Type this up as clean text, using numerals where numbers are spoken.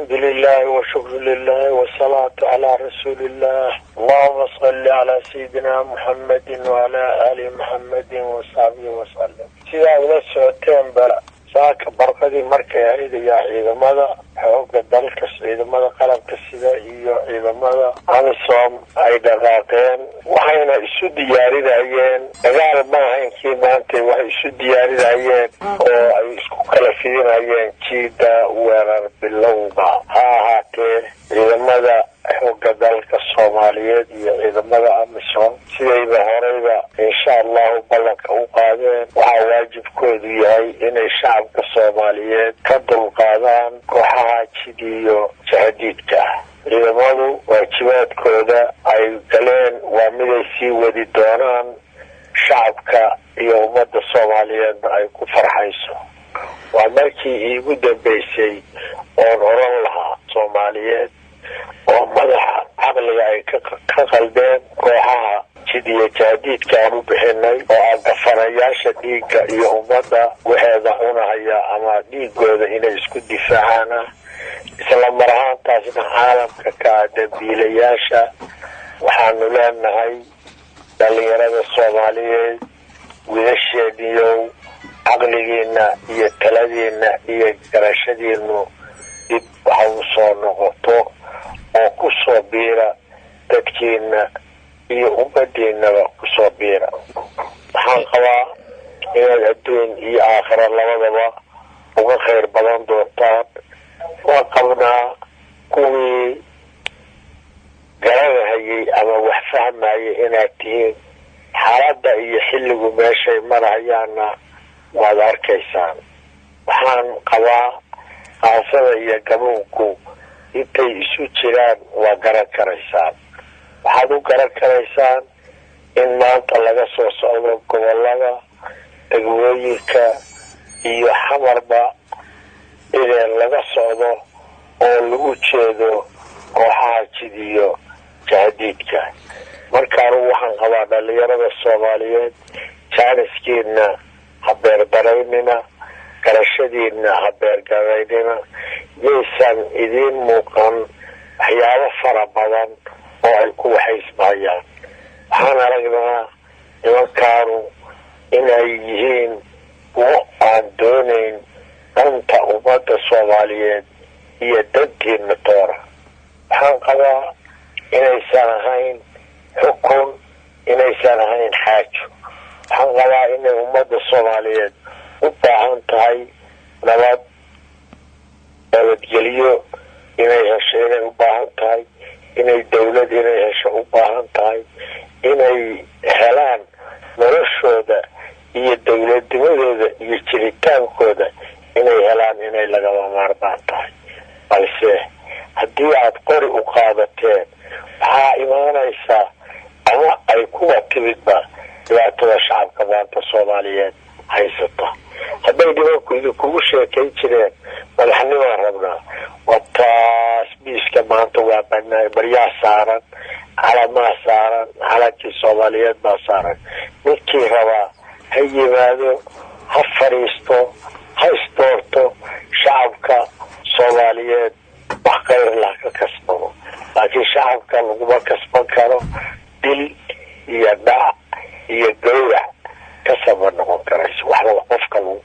الحمد لله وشكر لله والصلاة على رسول الله. اللهم صل على سيدنا محمد وعلى آل محمد وصحبه وسلم. سيدا إلى سوتين بلا ساك برقدي مركي عيد يا عيد ماذا حوق الدلك عيد ماذا قلب كسيدا عيد ماذا عن الصوم عيد غاقين وحينا يسود دياري دعيين أقال ما هين كيما أنت ويسود دياري دعيين ويسكو كلفين عيين كيدا ويرر باللوضة هاتي عيد ماذا حوق dalka Soomaaliyeed iyo ciidamada amisom sidayba horeyba insha Allah ballanka u qaadeen waxa waajibkoodu yahay inay shacabka Soomaaliyeed ka dulqaadaan kooxaha jidiyo jahadiidka ciidamadu waajibaadkooda ay galeen waa mid ay sii wadi doonaan shacabka iyo ummadda Soomaaliyeed ay ku farxayso waa markii iigu dambeysay oo oran lahaa Soomaaliyeed oo madaxa caqliga ay ka qaldeen kooxaha jidiyo jahadiidka aan u bixinay oo agafanayaasha dhiigga iyo ummadda waxeeda cunahaya ama dhiigooda inay isku difaacaan isla mar ahaantaasna caalamka ka dambiilayaasha waxaanu leenahay dhalinyarada Soomaaliyeed wiilasheediyow caqligiina iyo taladiina iyo garashadiinu dib waxa u soo noqoto oo ku soo biira dadkiina iyo ummadiinaba ku soo biira waxaan qabaa inaad adduun iyo aakhira labadaba uga khayr badan doontaan waa qabnaa kuwii garanahayay ama wax fahmayay inaad tihiin xaaladda iyo xilligu meeshay marahayaanna waad arkaysaan waxaan qabaa qaasada iyo gabuunku intay isu jiraan waa garan karaysaan waxaad u garan karaysaan in maanta laga soo socdo gobolada degmooyinka iyo xamarba inay laga socdo oo lagu jeedo kooxaha jidiyo jahadiidka markaan waxaan qabaa dhalinyarada Soomaaliyeed jaaniskiina ha beerdaraynina garashadiina ha beergaraynina yaysan idiin muuqan waxyaabo fara badan oo ay ku waxaysmayaan waxaan aragnaa nimankaanu inay yihiin kuwo aan doonayn danta ummadda Soomaaliyeed iyo dantiina toora waxaan qabaa inaysan ahayn xukun inaysan ahayn xaajo waxaan qabaa inay ummadda Soomaaliyeed u baahan tahay nabadgelyo inay hesho inay u baahan tahay inay dawlad inay hesho u baahan tahay inay helaan noloshooda iyo dawladnimadooda iyo jiritaankooda inay helaan inay lagama maarmaan tahay balse haddii aad qori u qaadateen waxaa imaanaysaa ama ay kuwa timidba dhibaatada shacabka maanta Soomaaliyeed haysata hadday dhibanku idinkugu sheekayn jireen madaxnimaan rabnaa wataas biiska maanta waa bannaay baryaa saaran calamaa saaran calankii Soomaaliyeed baa saaran ninkii rabaa ha yimaado ha fadhiisto ha isdoorto shacabka Soomaaliyeed wax khayr lah ka kasbado laakiin shacabka laguma kasban karo dil iyo dhac iyo gowrac kasaba noqon karayso waxba qofka lagu